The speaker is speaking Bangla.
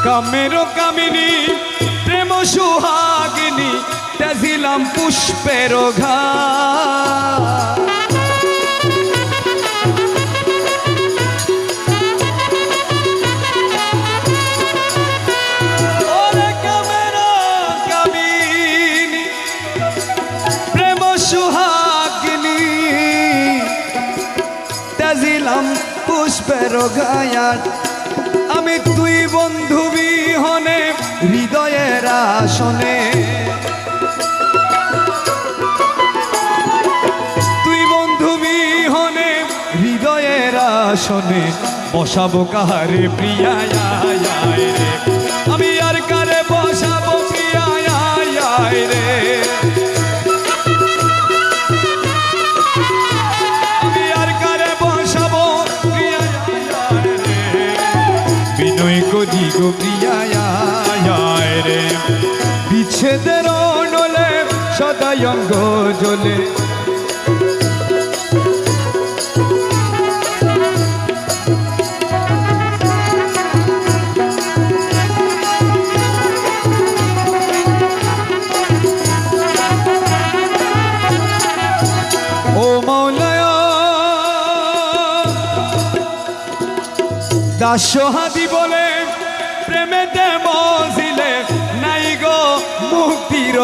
কামের কামিনী প্রেম সুহাগিনী তেজিলাম পুষ্পের ঘা পুষ্পের গায়াত আমি তুই বন্ধু বিহনে হৃদয়ের আসনে তুই বন্ধু বিহনে হৃদয়ের আসনে বসাবো কাহারে প্রিয়া রে আমি আর কারে বসাবো প্রিয়া রে করি গো প্রিয়া রে বিচ্ছেদের নলে সদাই অঙ্গ জ্বলে ও মৌলায় দাসহাদি বলে প্রেমেতে মজিলে নাই গো মুক্তির